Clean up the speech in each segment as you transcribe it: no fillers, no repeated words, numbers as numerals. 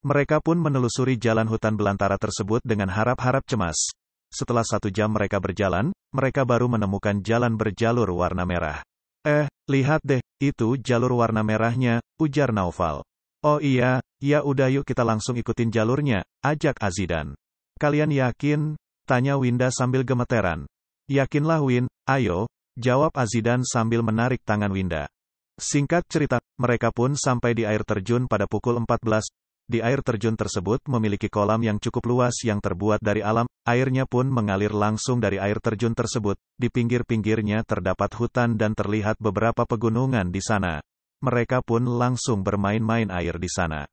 Mereka pun menelusuri jalan hutan belantara tersebut dengan harap-harap cemas. Setelah 1 jam mereka berjalan, mereka baru menemukan jalan berjalur warna merah. Lihat deh, itu jalur warna merahnya, ujar Naufal. Oh iya, ya udah yuk kita langsung ikutin jalurnya, ajak Azidan. Kalian yakin? Tanya Winda sambil gemeteran. Yakinlah Win, ayo, jawab Azidan sambil menarik tangan Winda. Singkat cerita, mereka pun sampai di air terjun pada pukul 14. Di air terjun tersebut memiliki kolam yang cukup luas yang terbuat dari alam, airnya pun mengalir langsung dari air terjun tersebut. Di pinggir-pinggirnya terdapat hutan dan terlihat beberapa pegunungan di sana. Mereka pun langsung bermain-main air di sana.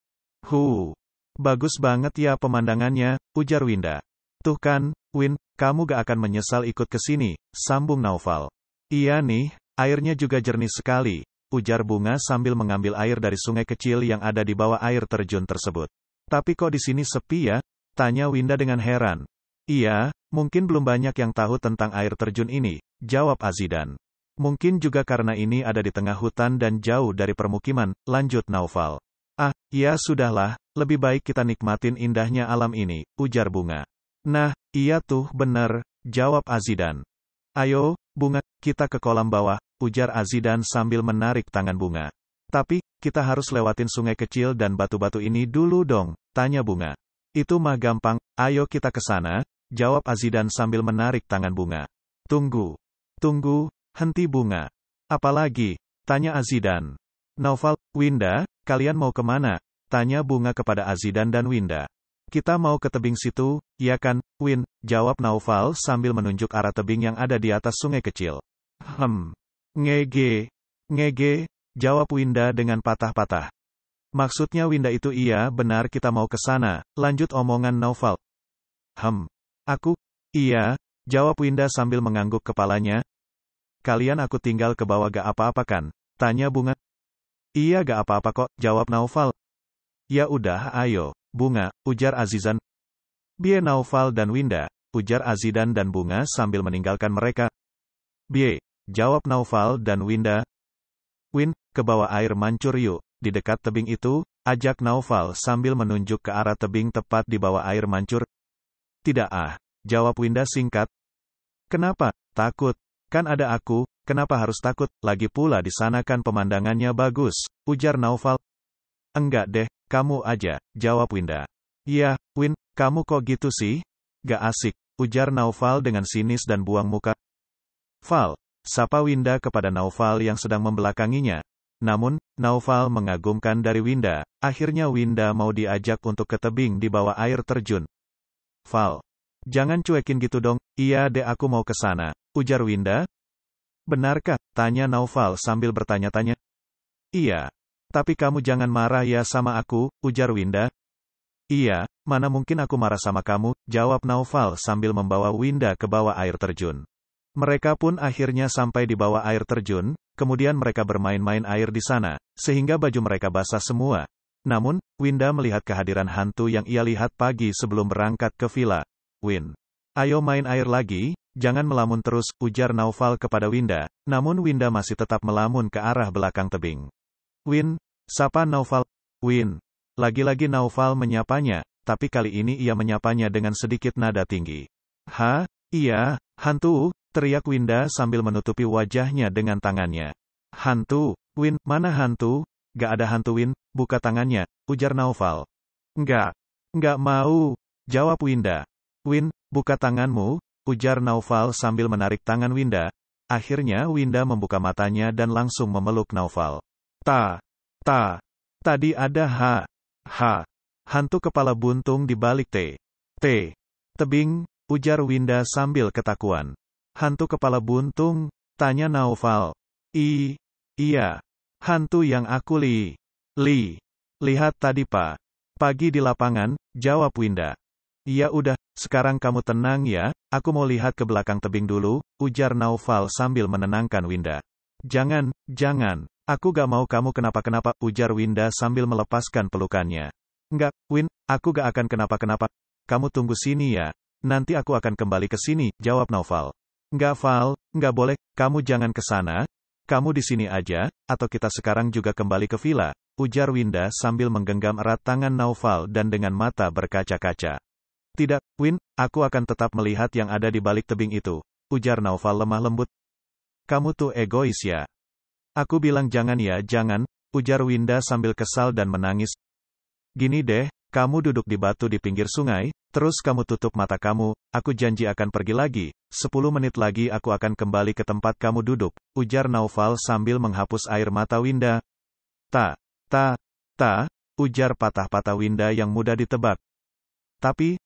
Bagus banget ya pemandangannya, ujar Winda. Tuh kan, Win, kamu gak akan menyesal ikut ke sini, sambung Naufal. Iya nih, airnya juga jernih sekali, ujar Bunga sambil mengambil air dari sungai kecil yang ada di bawah air terjun tersebut. Tapi kok di sini sepi ya? Tanya Winda dengan heran. Iya, mungkin belum banyak yang tahu tentang air terjun ini, jawab Azidan. Mungkin juga karena ini ada di tengah hutan dan jauh dari permukiman, lanjut Naufal. Ya sudahlah, lebih baik kita nikmatin indahnya alam ini, ujar Bunga. Nah, iya tuh bener, jawab Azidan. Ayo, Bunga, kita ke kolam bawah, ujar Azidan sambil menarik tangan Bunga. Tapi, kita harus lewatin sungai kecil dan batu-batu ini dulu dong, tanya Bunga. Itu mah gampang, ayo kita ke sana, jawab Azidan sambil menarik tangan Bunga. Tunggu, henti Bunga. Apalagi? Tanya Azidan. Naufal, Winda, kalian mau kemana? Tanya Bunga kepada Azidan dan Winda. Kita mau ke tebing situ, ya kan, Win? Jawab Naufal sambil menunjuk arah tebing yang ada di atas sungai kecil. Ngege, jawab Winda dengan patah-patah. Maksudnya Winda itu iya benar kita mau ke sana, lanjut omongan Naufal. Iya, jawab Winda sambil mengangguk kepalanya. Kalian aku tinggal ke bawah gak apa-apa kan? Tanya Bunga. Iya gak apa-apa kok, jawab Naufal. Ya udah ayo, Bunga, ujar Azizan. Bie Naufal dan Winda, ujar Azidan dan Bunga sambil meninggalkan mereka. Bie, jawab Naufal dan Winda. Win, ke bawah air mancur yuk, di dekat tebing itu, ajak Naufal sambil menunjuk ke arah tebing tepat di bawah air mancur. Tidak jawab Winda singkat. Kenapa? Takut. Kan ada aku, kenapa harus takut? Lagi pula di sana kan pemandangannya bagus, ujar Naufal. Enggak deh, kamu aja, jawab Winda. Ya, Win, kamu kok gitu sih? Gak asik, ujar Naufal dengan sinis dan buang muka. Fal, sapa Winda kepada Naufal yang sedang membelakanginya. Namun, Naufal mengagumkan dari Winda, akhirnya Winda mau diajak untuk ke tebing di bawah air terjun. Fal, jangan cuekin gitu dong, iya deh aku mau ke sana, ujar Winda. Benarkah? Tanya Naufal sambil bertanya-tanya. Iya. Tapi kamu jangan marah ya sama aku, ujar Winda. Iya, mana mungkin aku marah sama kamu, jawab Naufal sambil membawa Winda ke bawah air terjun. Mereka pun akhirnya sampai di bawah air terjun, kemudian mereka bermain-main air di sana, sehingga baju mereka basah semua. Namun, Winda melihat kehadiran hantu yang ia lihat pagi sebelum berangkat ke villa. Win, ayo main air lagi, jangan melamun terus, ujar Naufal kepada Winda, namun Winda masih tetap melamun ke arah belakang tebing. Win, sapa Naufal. Win. Lagi-lagi Naufal menyapanya, tapi kali ini ia menyapanya dengan sedikit nada tinggi. Iya, hantu, teriak Winda sambil menutupi wajahnya dengan tangannya. Hantu, Win, mana hantu? Gak ada hantu Win, buka tangannya, ujar Naufal. Enggak mau, jawab Winda. Win, buka tanganmu, ujar Naufal sambil menarik tangan Winda. Akhirnya Winda membuka matanya dan langsung memeluk Naufal. Tadi ada hantu kepala buntung di balik tebing, ujar Winda sambil ketakuan. Hantu kepala buntung? Tanya Naufal. Iya. Hantu yang aku lihat tadi pagi di lapangan, jawab Winda. Ya udah, sekarang kamu tenang ya, aku mau lihat ke belakang tebing dulu, ujar Naufal sambil menenangkan Winda. Jangan, aku gak mau kamu kenapa-kenapa, ujar Winda sambil melepaskan pelukannya. Enggak, Win, aku gak akan kenapa-kenapa. Kamu tunggu sini ya. Nanti aku akan kembali ke sini, jawab Naufal. Enggak Val, enggak boleh, kamu jangan ke sana. Kamu di sini aja, atau kita sekarang juga kembali ke villa. ujar Winda sambil menggenggam erat tangan Naufal dan dengan mata berkaca-kaca. Tidak, Win, aku akan tetap melihat yang ada di balik tebing itu, ujar Naufal lemah lembut. Kamu tuh egois ya. Aku bilang jangan ya, jangan, ujar Winda sambil kesal dan menangis. Gini deh, kamu duduk di batu di pinggir sungai, terus kamu tutup mata kamu, aku janji akan pergi lagi, 10 menit lagi aku akan kembali ke tempat kamu duduk, ujar Naufal sambil menghapus air mata Winda. Ta, ujar patah-patah Winda yang mudah ditebak. Tapi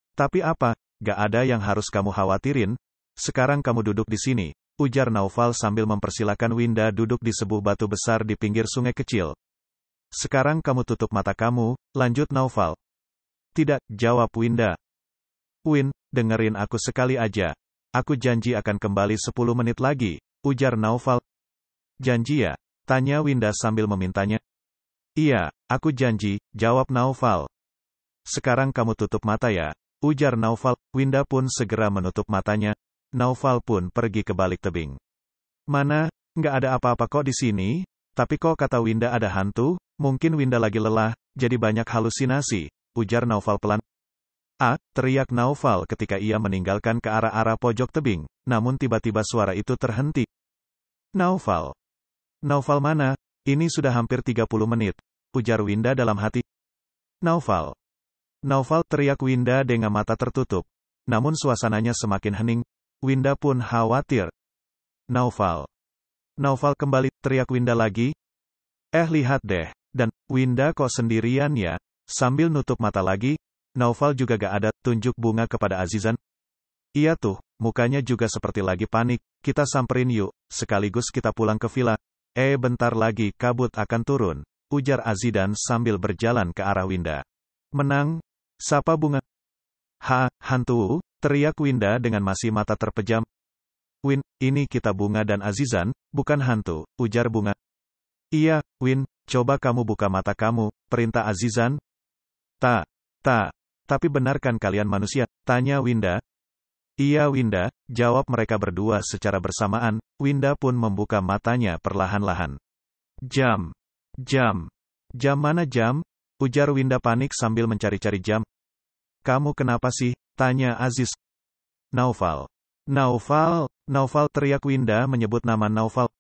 apa, gak ada yang harus kamu khawatirin, sekarang kamu duduk di sini, ujar Naufal sambil mempersilahkan Winda duduk di sebuah batu besar di pinggir sungai kecil. Sekarang kamu tutup mata kamu, lanjut Naufal. Tidak, jawab Winda. Win, dengerin aku sekali aja. Aku janji akan kembali 10 menit lagi, ujar Naufal. Janji ya? Tanya Winda sambil memintanya. Iya, aku janji, jawab Naufal. Sekarang kamu tutup mata ya, ujar Naufal. Winda pun segera menutup matanya. Naufal pun pergi ke balik tebing. Mana, nggak ada apa-apa kok di sini? Tapi kok kata Winda ada hantu? Mungkin Winda lagi lelah, jadi banyak halusinasi, ujar Naufal pelan. Teriak Naufal ketika ia meninggalkan ke arah-arah pojok tebing, namun tiba-tiba suara itu terhenti. Naufal mana? Ini sudah hampir 30 menit, ujar Winda dalam hati. Naufal, teriak Winda dengan mata tertutup. Namun suasananya semakin hening, Winda pun khawatir. Naufal kembali, teriak Winda lagi. Lihat deh, dan, Winda kok sendirian ya? Sambil nutup mata lagi, Naufal juga gak ada, tunjuk bunga kepada Azizan. Iya tuh, mukanya juga seperti lagi panik, kita samperin yuk, sekaligus kita pulang ke villa. Bentar lagi kabut akan turun, ujar Azidan sambil berjalan ke arah Winda. Menang? Sapa Bunga. Hantu? Teriak Winda dengan masih mata terpejam. Win, ini kita Bunga dan Azizan, bukan hantu, ujar Bunga. Iya, Win, coba kamu buka mata kamu, perintah Azizan. Tapi benarkan kalian manusia? Tanya Winda. Iya Winda, jawab mereka berdua secara bersamaan. Winda pun membuka matanya perlahan-lahan. Jam mana jam? Ujar Winda panik sambil mencari-cari jam. Kamu kenapa sih? Tanya Aziz. Naufal, teriak Winda menyebut nama Naufal.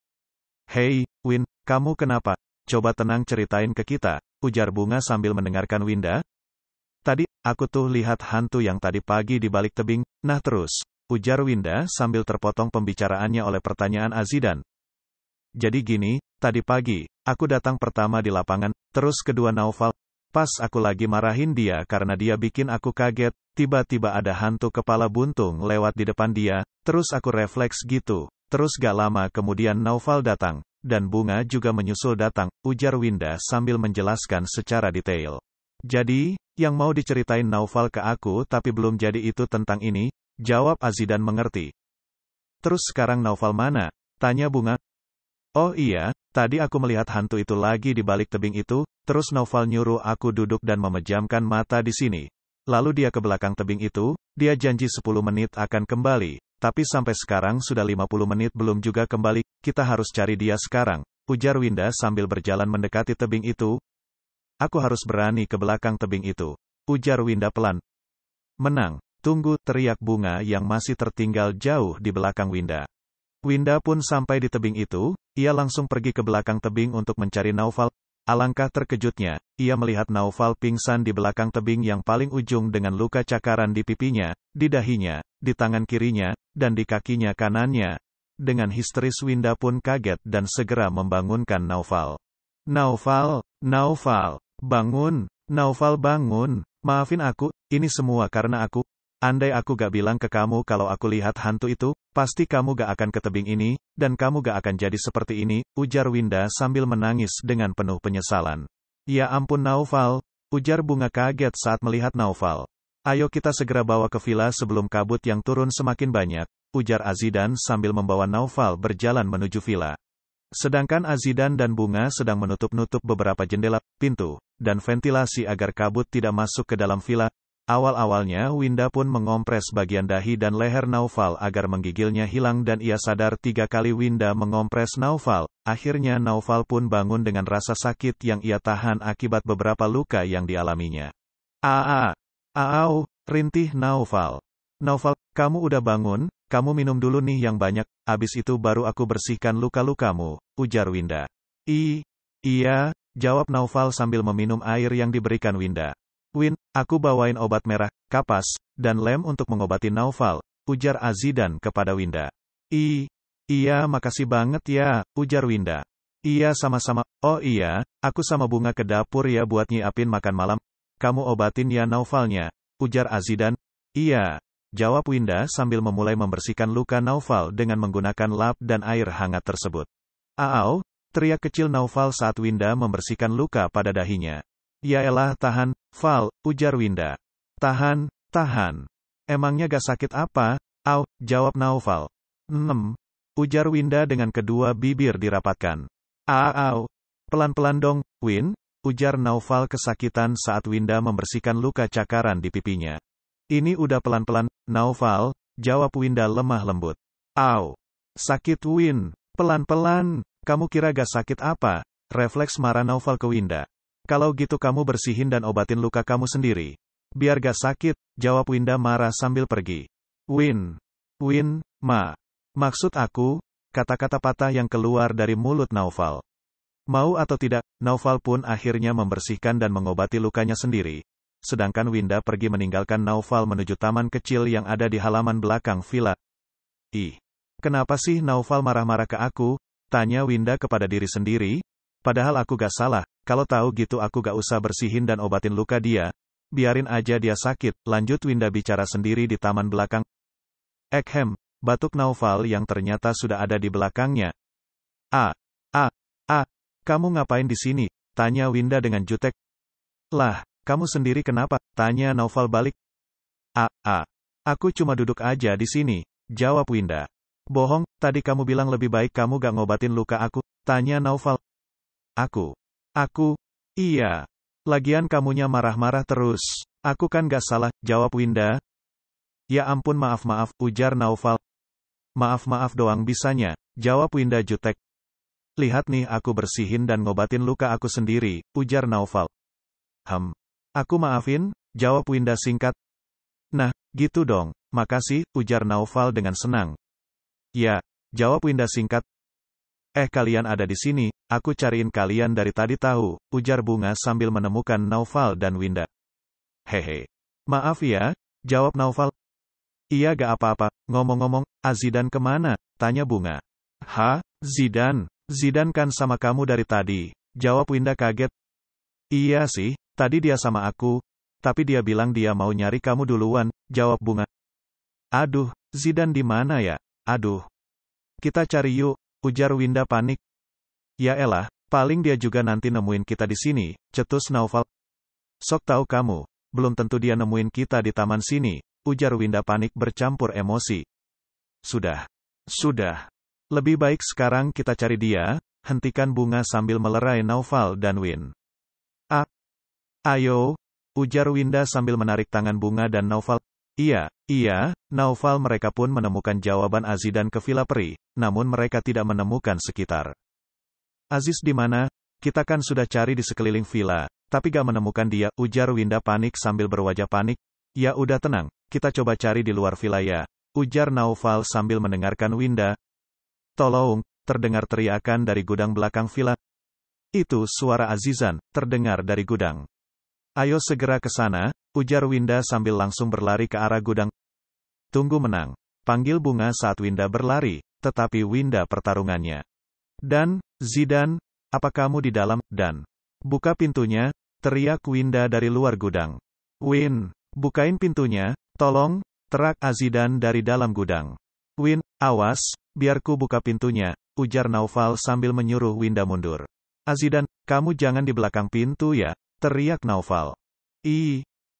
Hei, Win, kamu kenapa? Coba tenang ceritain ke kita, ujar Bunga sambil mendengarkan Winda. Tadi, aku tuh lihat hantu yang tadi pagi di balik tebing, nah terus, ujar Winda sambil terpotong pembicaraannya oleh pertanyaan Azidan. Jadi gini, tadi pagi, aku datang pertama di lapangan, terus kedua Naufal. Pas aku lagi marahin dia karena dia bikin aku kaget, tiba-tiba ada hantu kepala buntung lewat di depan dia, terus aku refleks gitu. Terus gak lama kemudian Naufal datang, dan Bunga juga menyusul datang, ujar Winda sambil menjelaskan secara detail. Jadi, yang mau diceritain Naufal ke aku tapi belum jadi itu tentang ini, jawab Azidan mengerti. Terus sekarang Naufal mana? Tanya Bunga. Oh iya, tadi aku melihat hantu itu lagi di balik tebing itu, terus Naufal nyuruh aku duduk dan memejamkan mata di sini. Lalu dia ke belakang tebing itu, dia janji 10 menit akan kembali, tapi sampai sekarang sudah 50 menit belum juga kembali, kita harus cari dia sekarang, ujar Winda sambil berjalan mendekati tebing itu. Aku harus berani ke belakang tebing itu, ujar Winda pelan. Menang, tunggu, teriak Bunga yang masih tertinggal jauh di belakang Winda. Winda pun sampai di tebing itu, ia langsung pergi ke belakang tebing untuk mencari Naufal. Alangkah terkejutnya, ia melihat Naufal pingsan di belakang tebing yang paling ujung dengan luka cakaran di pipinya, di dahinya, di tangan kirinya, dan di kakinya kanannya. Dengan histeris Winda pun kaget dan segera membangunkan Naufal. Naufal, bangun, Naufal bangun, maafin aku, ini semua karena aku. Andai aku gak bilang ke kamu kalau aku lihat hantu itu, pasti kamu gak akan ke tebing ini, dan kamu gak akan jadi seperti ini, ujar Winda sambil menangis dengan penuh penyesalan. Ya ampun Naufal, ujar Bunga kaget saat melihat Naufal. Ayo kita segera bawa ke villa sebelum kabut yang turun semakin banyak, ujar Azidan sambil membawa Naufal berjalan menuju villa. Sedangkan Azidan dan Bunga sedang menutup-nutup beberapa jendela, pintu, dan ventilasi agar kabut tidak masuk ke dalam villa. Awal-awalnya Winda pun mengompres bagian dahi dan leher Naufal agar menggigilnya hilang dan ia sadar 3 kali Winda mengompres Naufal. Akhirnya Naufal pun bangun dengan rasa sakit yang ia tahan akibat beberapa luka yang dialaminya. Au, rintih Naufal. Naufal, kamu udah bangun? Kamu minum dulu nih yang banyak, abis itu baru aku bersihkan luka-lukamu, ujar Winda. Iya, jawab Naufal sambil meminum air yang diberikan Winda. Win, aku bawain obat merah, kapas, dan lem untuk mengobati Naufal, ujar Azidan kepada Winda. Iya makasih banget ya, ujar Winda. Iya sama-sama, oh iya, aku sama Bunga ke dapur ya buat nyiapin makan malam. Kamu obatin ya Naufalnya, ujar Azidan. Iya, jawab Winda sambil memulai membersihkan luka Naufal dengan menggunakan lap dan air hangat tersebut. Au, teriak kecil Naufal saat Winda membersihkan luka pada dahinya. Yaelah tahan, Fal, ujar Winda. Tahan. Emangnya gak sakit apa? Au, jawab Naufal. Ujar Winda dengan kedua bibir dirapatkan. Au, pelan-pelan dong, Win, ujar Naufal kesakitan saat Winda membersihkan luka cakaran di pipinya. Ini udah pelan-pelan, Naufal, jawab Winda lemah lembut. Au, sakit Win, pelan-pelan, kamu kira gak sakit apa? Refleks marah Naufal ke Winda. Kalau gitu kamu bersihin dan obatin luka kamu sendiri. Biar gak sakit, jawab Winda marah sambil pergi. Win, maksud aku, kata-kata patah yang keluar dari mulut Naufal. Mau atau tidak, Naufal pun akhirnya membersihkan dan mengobati lukanya sendiri. Sedangkan Winda pergi meninggalkan Naufal menuju taman kecil yang ada di halaman belakang villa. Kenapa sih Naufal marah-marah ke aku? Tanya Winda kepada diri sendiri. Padahal aku gak salah, kalau tahu gitu aku gak usah bersihin dan obatin luka dia. Biarin aja dia sakit, lanjut Winda bicara sendiri di taman belakang. Batuk Naufal yang ternyata sudah ada di belakangnya. Kamu ngapain di sini? Tanya Winda dengan jutek. Lah, kamu sendiri kenapa? Tanya Naufal balik. Aku cuma duduk aja di sini, jawab Winda. Bohong, tadi kamu bilang lebih baik kamu gak ngobatin luka aku, tanya Naufal. Iya. Lagian kamunya marah-marah terus. Aku kan gak salah, jawab Winda. Ya ampun maaf, ujar Naufal. Maaf doang bisanya, jawab Winda jutek. Lihat nih aku bersihin dan ngobatin luka aku sendiri, ujar Naufal. Aku maafin, jawab Winda singkat. Nah, gitu dong, makasih, ujar Naufal dengan senang. Ya, jawab Winda singkat. Kalian ada di sini, aku cariin kalian dari tadi tahu, ujar Bunga sambil menemukan Naufal dan Winda. Hehe. Maaf ya, jawab Naufal. Iya gak apa-apa, ngomong-ngomong, Azidan kemana? Tanya Bunga. Zidan kan sama kamu dari tadi, jawab Winda kaget. Iya sih, tadi dia sama aku, tapi dia bilang dia mau nyari kamu duluan, jawab Bunga. Aduh, Zidan di mana ya? Aduh. Kita cari yuk, ujar Winda panik. Ya elah, paling dia juga nanti nemuin kita di sini, cetus Naufal. Sok tahu kamu, belum tentu dia nemuin kita di taman sini, ujar Winda panik bercampur emosi. Sudah. Lebih baik sekarang kita cari dia, hentikan Bunga sambil melerai Naufal dan Win. Ayo, ujar Winda sambil menarik tangan Bunga dan Naufal. Iya, Naufal mereka pun menemukan jawaban Azidan ke Villa Peri, namun mereka tidak menemukan sekitar. Aziz di mana? Kita kan sudah cari di sekeliling villa, tapi gak menemukan dia, ujar Winda panik sambil berwajah panik. Ya udah tenang, kita coba cari di luar villa ya, ujar Naufal sambil mendengarkan Winda. Tolong, terdengar teriakan dari gudang belakang villa. Itu suara Azizan, terdengar dari gudang. Ayo segera ke sana, ujar Winda sambil langsung berlari ke arah gudang. Tunggu menang, panggil Bunga saat Winda berlari, tetapi Winda pertarungannya. Dan, Zidan, apa kamu di dalam? Dan, buka pintunya, teriak Winda dari luar gudang. Win, bukain pintunya, tolong, terak Azidan dari dalam gudang. Win, awas, biarku buka pintunya, ujar Naufal sambil menyuruh Winda mundur. Azidan, kamu jangan di belakang pintu ya, teriak Naufal.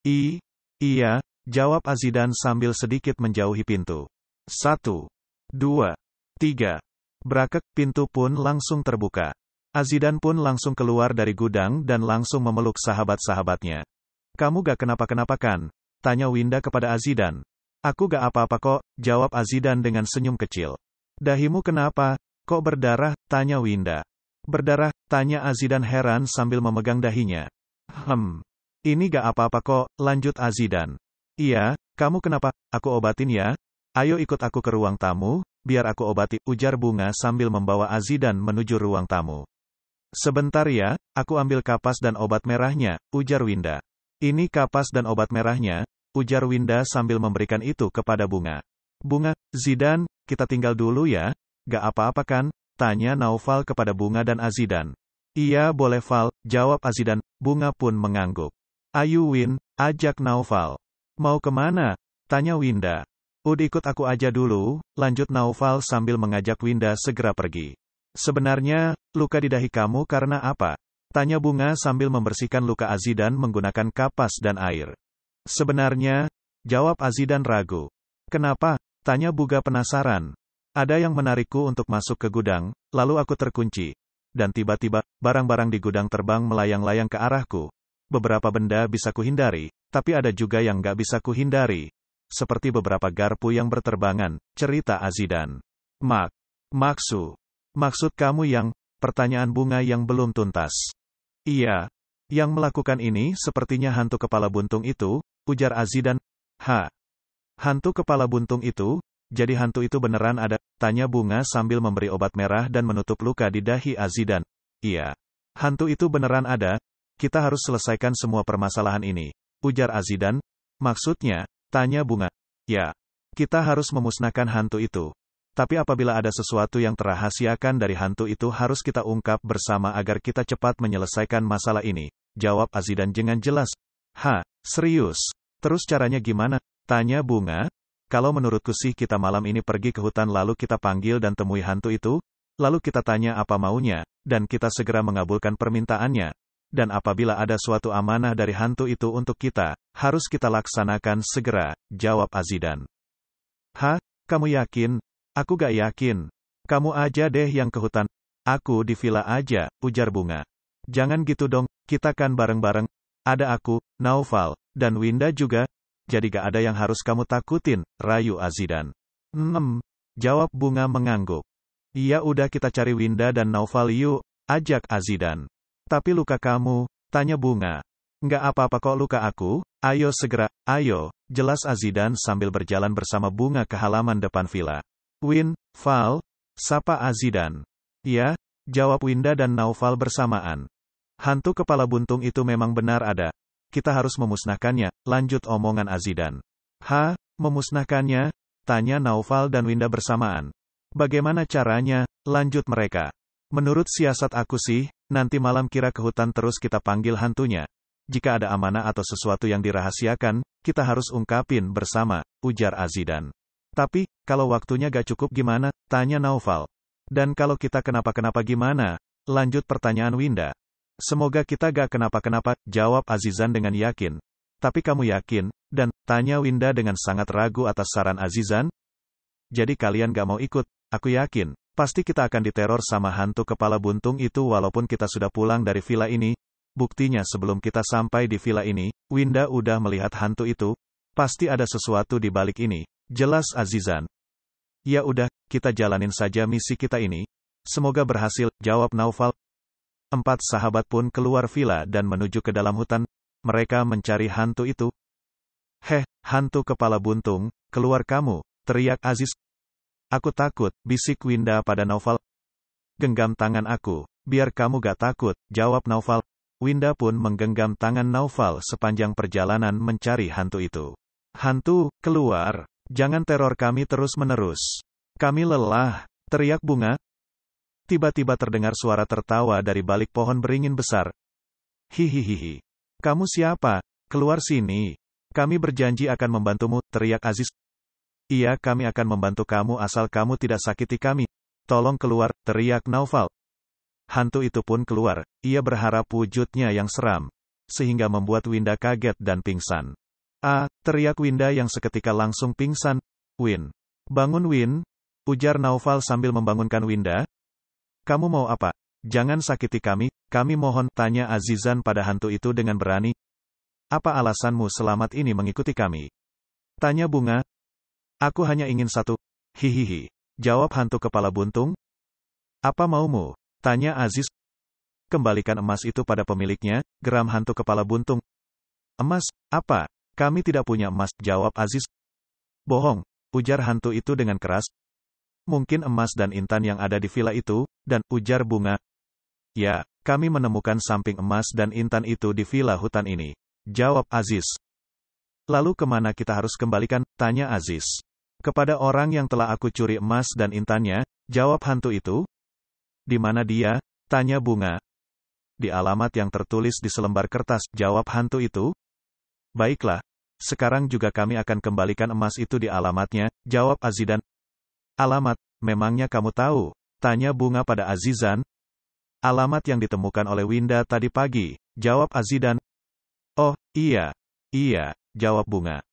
Iya, jawab Azidan sambil sedikit menjauhi pintu. 1, 2, 3. Brakek, pintu pun langsung terbuka. Azidan pun langsung keluar dari gudang dan langsung memeluk sahabat-sahabatnya. Kamu gak kenapa-kenapa kan? tanya Winda kepada Azidan. Aku gak apa-apa kok, jawab Azidan dengan senyum kecil. Dahimu kenapa? Kok berdarah? Tanya Winda. Berdarah? Tanya Azidan heran sambil memegang dahinya. Ini gak apa-apa kok, lanjut Azidan. Iya, kamu kenapa? Aku obatin ya. Ayo ikut aku ke ruang tamu, biar aku obati, ujar Bunga sambil membawa Azidan menuju ruang tamu. Sebentar ya, aku ambil kapas dan obat merahnya, ujar Winda. Ini kapas dan obat merahnya, ujar Winda sambil memberikan itu kepada Bunga. Bunga, Zidan, kita tinggal dulu ya. Gak apa-apa kan? Tanya Naufal kepada Bunga dan Azidan. Iya boleh Val, jawab Azidan. Bunga pun mengangguk. Ayo Win, ajak Naufal. Mau kemana? Tanya Winda. Udah ikut aku aja dulu, lanjut Naufal sambil mengajak Winda segera pergi. Sebenarnya, luka di dahi kamu karena apa? Tanya Bunga sambil membersihkan luka Azidan menggunakan kapas dan air. Sebenarnya, jawab Azidan ragu. Kenapa? Tanya Bunga penasaran. Ada yang menarikku untuk masuk ke gudang, lalu aku terkunci. Dan tiba-tiba, barang-barang di gudang terbang melayang-layang ke arahku. Beberapa benda bisa kuhindari, tapi ada juga yang gak bisa kuhindari. Seperti beberapa garpu yang berterbangan, cerita Azidan. Maksud kamu yang, pertanyaan Bunga yang belum tuntas. Iya, yang melakukan ini sepertinya hantu kepala buntung itu, ujar Azidan. Hantu kepala buntung itu? Jadi hantu itu beneran ada? Tanya Bunga sambil memberi obat merah dan menutup luka di dahi Azidan. Iya. Hantu itu beneran ada? Kita harus selesaikan semua permasalahan ini, ujar Azidan. Maksudnya? Tanya Bunga. Ya. Kita harus memusnahkan hantu itu. Tapi apabila ada sesuatu yang terahasiakan dari hantu itu harus kita ungkap bersama agar kita cepat menyelesaikan masalah ini, jawab Azidan dengan jelas. Serius? Terus caranya gimana? Tanya Bunga. Kalau menurutku sih kita malam ini pergi ke hutan lalu kita panggil dan temui hantu itu, lalu kita tanya apa maunya, dan kita segera mengabulkan permintaannya. Dan apabila ada suatu amanah dari hantu itu untuk kita, harus kita laksanakan segera, jawab Azidan. Kamu yakin? Aku gak yakin. Kamu aja deh yang ke hutan. Aku di villa aja, ujar Bunga. Jangan gitu dong, kita kan bareng-bareng. Ada aku, Naufal, dan Winda juga. Jadi gak ada yang harus kamu takutin, rayu Azidan. Jawab Bunga mengangguk. Iya udah kita cari Winda dan Naufal yuk, ajak Azidan. Tapi luka kamu, tanya Bunga. Nggak apa-apa kok luka aku, ayo segera, ayo, jelas Azidan sambil berjalan bersama Bunga ke halaman depan villa. Win, Val, sapa Azidan. Ya, jawab Winda dan Naufal bersamaan. Hantu kepala buntung itu memang benar ada. Kita harus memusnahkannya, lanjut omongan Azidan. Memusnahkannya? Tanya Naufal dan Winda bersamaan. Bagaimana caranya? Lanjut mereka. Menurut siasat aku sih, nanti malam kira ke hutan terus kita panggil hantunya. Jika ada amanah atau sesuatu yang dirahasiakan, kita harus ungkapin bersama, ujar Azidan. Tapi, kalau waktunya gak cukup gimana? Tanya Naufal. Dan kalau kita kenapa-kenapa gimana? Lanjut pertanyaan Winda. Semoga kita gak kenapa-kenapa, jawab Azizan dengan yakin. Tapi kamu yakin? Dan, tanya Winda dengan sangat ragu atas saran Azizan. Jadi kalian gak mau ikut? Aku yakin, pasti kita akan diteror sama hantu kepala buntung itu walaupun kita sudah pulang dari villa ini. Buktinya sebelum kita sampai di villa ini, Winda udah melihat hantu itu. Pasti ada sesuatu di balik ini, jelas Azizan. Ya udah, kita jalanin saja misi kita ini. Semoga berhasil, jawab Naufal. 4 sahabat pun keluar villa dan menuju ke dalam hutan. Mereka mencari hantu itu. Hantu kepala buntung, keluar kamu, teriak Aziz. Aku takut, bisik Winda pada Naufal. Genggam tangan aku, biar kamu gak takut, jawab Naufal. Winda pun menggenggam tangan Naufal sepanjang perjalanan mencari hantu itu. Hantu, keluar, jangan teror kami terus-menerus. Kami lelah, teriak Bunga. Tiba-tiba terdengar suara tertawa dari balik pohon beringin besar. Hihihihi. Kamu siapa? Keluar sini. Kami berjanji akan membantumu, teriak Aziz. Iya, kami akan membantu kamu asal kamu tidak sakiti kami. Tolong keluar, teriak Naufal. Hantu itu pun keluar. Ia berharap wujudnya yang seram, sehingga membuat Winda kaget dan pingsan. Teriak Winda yang seketika langsung pingsan. Win. Bangun Win, ujar Naufal sambil membangunkan Winda. Kamu mau apa? Jangan sakiti kami mohon, tanya Azizan pada hantu itu dengan berani. Apa alasanmu selamat ini mengikuti kami? Tanya Bunga. Aku hanya ingin satu. Hihihi. Jawab hantu kepala buntung. Apa maumu? Tanya Aziz. Kembalikan emas itu pada pemiliknya, geram hantu kepala buntung. Emas, apa? Kami tidak punya emas, jawab Aziz. Bohong, ujar hantu itu dengan keras. Mungkin emas dan intan yang ada di villa itu, dan ujar Bunga. Ya, kami menemukan samping emas dan intan itu di villa hutan ini, jawab Aziz. Lalu kemana kita harus kembalikan? Tanya Aziz. Kepada orang yang telah aku curi emas dan intannya, jawab hantu itu. Di mana dia? Tanya Bunga. Di alamat yang tertulis di selembar kertas, jawab hantu itu. Baiklah, sekarang juga kami akan kembalikan emas itu di alamatnya, jawab Azidan. Alamat, memangnya kamu tahu? Tanya Bunga pada Azizan. Alamat yang ditemukan oleh Winda tadi pagi, jawab Azidan. Oh, iya, jawab Bunga.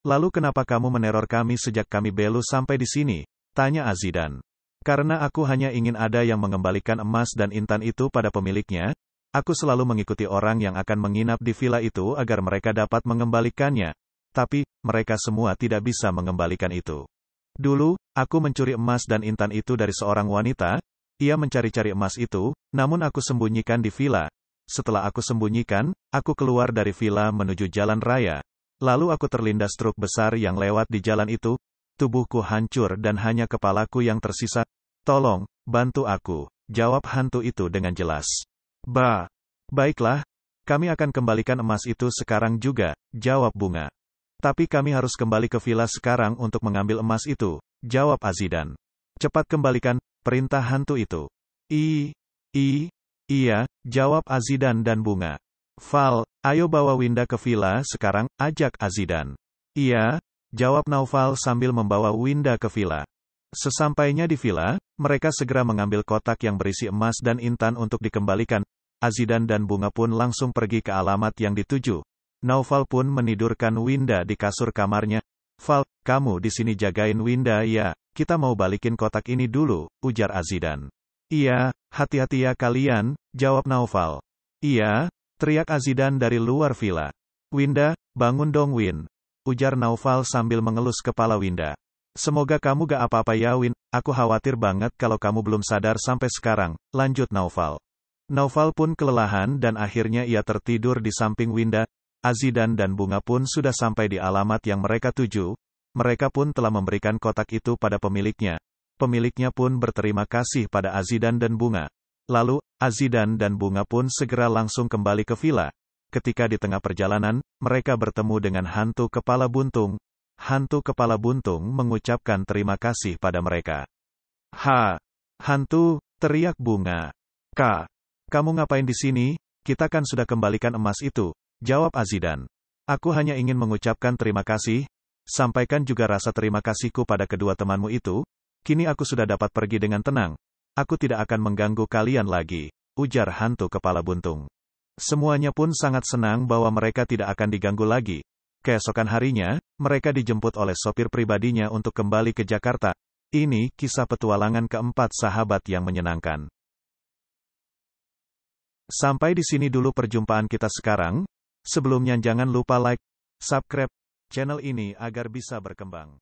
Lalu kenapa kamu meneror kami sejak kami belu sampai di sini? Tanya Azidan. Karena aku hanya ingin ada yang mengembalikan emas dan intan itu pada pemiliknya. Aku selalu mengikuti orang yang akan menginap di villa itu agar mereka dapat mengembalikannya. Tapi, mereka semua tidak bisa mengembalikan itu. Dulu, aku mencuri emas dan intan itu dari seorang wanita. Ia mencari-cari emas itu, namun aku sembunyikan di villa. Setelah aku sembunyikan, aku keluar dari villa menuju jalan raya. Lalu aku terlindas truk besar yang lewat di jalan itu. Tubuhku hancur dan hanya kepalaku yang tersisa. Tolong, bantu aku, jawab hantu itu dengan jelas. Baiklah, kami akan kembalikan emas itu sekarang juga, jawab Bunga. Tapi kami harus kembali ke villa sekarang untuk mengambil emas itu, jawab Azidan. Cepat kembalikan, perintah hantu itu. Iya, jawab Azidan dan Bunga. Val, ayo bawa Winda ke villa sekarang, ajak Azidan. Iya, jawab Naufal sambil membawa Winda ke villa. Sesampainya di villa, mereka segera mengambil kotak yang berisi emas dan intan untuk dikembalikan. Azidan dan Bunga pun langsung pergi ke alamat yang dituju. Naufal pun menidurkan Winda di kasur kamarnya. Val, kamu di sini jagain Winda ya, kita mau balikin kotak ini dulu, ujar Azidan. Iya, hati-hati ya kalian, jawab Naufal. Iya, teriak Azidan dari luar villa. Winda, bangun dong Win, ujar Naufal sambil mengelus kepala Winda. Semoga kamu gak apa-apa ya Win, aku khawatir banget kalau kamu belum sadar sampai sekarang, lanjut Naufal. Naufal pun kelelahan dan akhirnya ia tertidur di samping Winda. Azidan dan Bunga pun sudah sampai di alamat yang mereka tuju. Mereka pun telah memberikan kotak itu pada pemiliknya. Pemiliknya pun berterima kasih pada Azidan dan Bunga. Lalu, Azidan dan Bunga pun segera langsung kembali ke villa. Ketika di tengah perjalanan, mereka bertemu dengan hantu kepala buntung. Hantu kepala buntung mengucapkan terima kasih pada mereka. Hantu, teriak Bunga. Kamu ngapain di sini? Kita kan sudah kembalikan emas itu, jawab Azidan. Aku hanya ingin mengucapkan terima kasih. Sampaikan juga rasa terima kasihku pada kedua temanmu itu. Kini aku sudah dapat pergi dengan tenang. Aku tidak akan mengganggu kalian lagi, ujar hantu kepala buntung. Semuanya pun sangat senang bahwa mereka tidak akan diganggu lagi. Keesokan harinya, mereka dijemput oleh sopir pribadinya untuk kembali ke Jakarta. Ini kisah petualangan keempat sahabat yang menyenangkan. Sampai di sini dulu perjumpaan kita sekarang. Sebelumnya jangan lupa like, subscribe channel ini agar bisa berkembang.